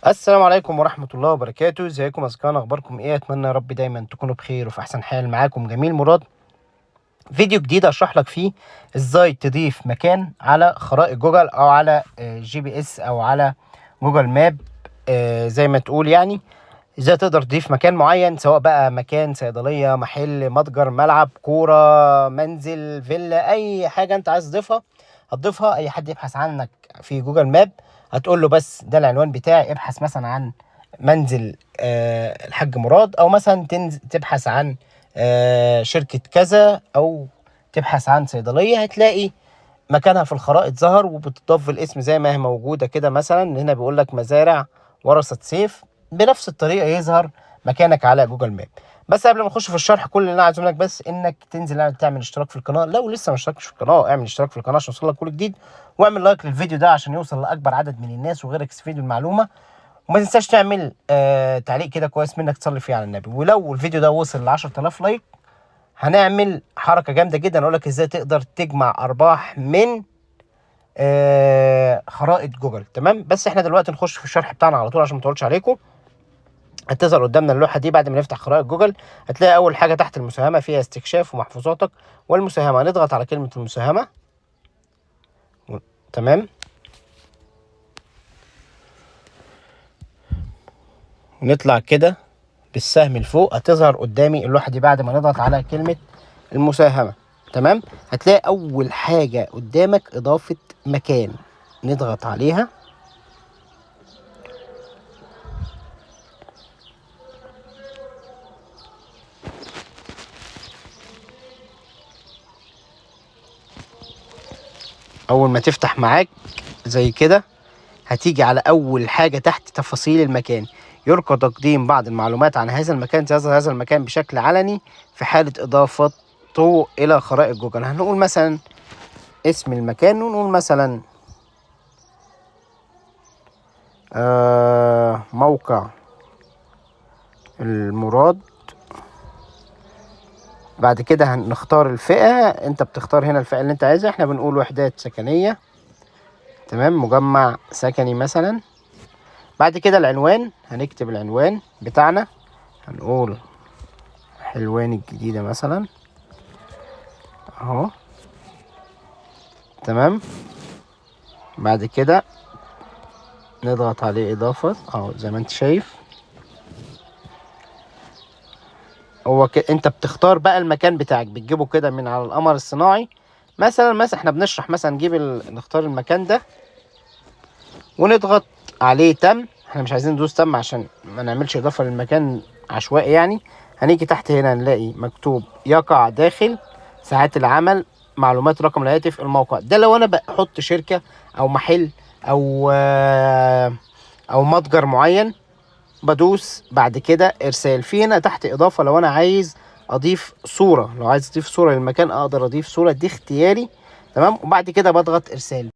السلام عليكم ورحمة الله وبركاته. ازيكم يا اصدقائنا، اخباركم ايه؟ اتمنى يا رب دايما تكونوا بخير وفي احسن حال. معاكم جميل مراد، فيديو جديد اشرح لك فيه ازاي تضيف مكان على خرائط جوجل او على GPS او على جوجل ماب. زي ما تقول يعني ازاي تقدر تضيف مكان معين، سواء بقى مكان صيدلية، محل، متجر، ملعب كورة، منزل، فيلا، اي حاجة انت عايز تضيفها هتضيفها. اي حد يبحث عنك في جوجل ماب هتقول له بس ده العنوان بتاعي، ابحث مثلا عن منزل الحاج مراد، او مثلا تبحث عن شركة كذا، او تبحث عن صيدلية، هتلاقي مكانها في الخرائط ظهر وبتضاف الاسم زي ما هي موجودة كده. مثلا هنا بيقول لك مزارع ورثة سيف، بنفس الطريقة يظهر مكانك على جوجل ماب. بس قبل ما نخش في الشرح، كل اللي انا عايزه منك بس انك تنزل تعمل اشتراك في القناة. لو لسه ما اشتركتش في القناة اعمل اشتراك في القناة عشان يوصلك كل جديد، واعمل لايك للفيديو ده عشان يوصل لاكبر عدد من الناس وغيرك يستفيد بالمعلومة. وما تنساش تعمل تعليق كده كويس منك تصلي فيه على النبي. ولو الفيديو ده وصل ل 10000 لايك هنعمل حركة جامدة جدا، اقول لك ازاي تقدر تجمع ارباح من خرائط جوجل. تمام، بس احنا دلوقتي نخش في الشرح بتاعنا على طول عشان ما اطولش عليكم. هتظهر قدامنا اللوحه دي بعد ما نفتح خرائط جوجل. هتلاقي اول حاجه تحت المساهمه فيها استكشاف ومحفوظاتك والمساهمه. نضغط على كلمه المساهمه. تمام، ونطلع كده بالسهم لفوق. هتظهر قدامي اللوحه دي بعد ما نضغط على كلمه المساهمه. تمام، هتلاقي اول حاجه قدامك اضافه مكان، نضغط عليها. اول ما تفتح معاك زي كده هتيجي على اول حاجه تحت تفاصيل المكان. يرقى تقديم بعض المعلومات عن هذا المكان، سيظهر هذا المكان بشكل علني في حاله اضافته الى خرائط جوجل. هنقول مثلا اسم المكان، ونقول مثلا موقع المراد. بعد كده هنختار الفئه، انت بتختار هنا الفئه اللي انت عايزها. احنا بنقول وحدات سكنيه. تمام، مجمع سكني مثلا. بعد كده العنوان، هنكتب العنوان بتاعنا، هنقول حلوان الجديدة مثلا اهو. تمام، بعد كده نضغط عليه اضافة اهو زي ما انت شايف. هو انت بتختار بقى المكان بتاعك، بتجيبه كده من على القمر الصناعي. مثلا احنا بنشرح، مثلا نجيب نختار المكان ده ونضغط عليه تم. احنا مش عايزين ندوس تم عشان ما نعملش اضافة للمكان عشوائي يعني. هنيجي تحت هنا نلاقي مكتوب يقع داخل ساعات العمل، معلومات، رقم الهاتف، الموقع. ده لو انا بحط شركة او محل او متجر معين. بدوس بعد كده ارسال. في هنا تحت اضافة لو انا عايز اضيف صورة، لو عايز اضيف صورة للمكان اقدر اضيف صورة، دي اختياري. تمام، وبعد كده بضغط ارسال.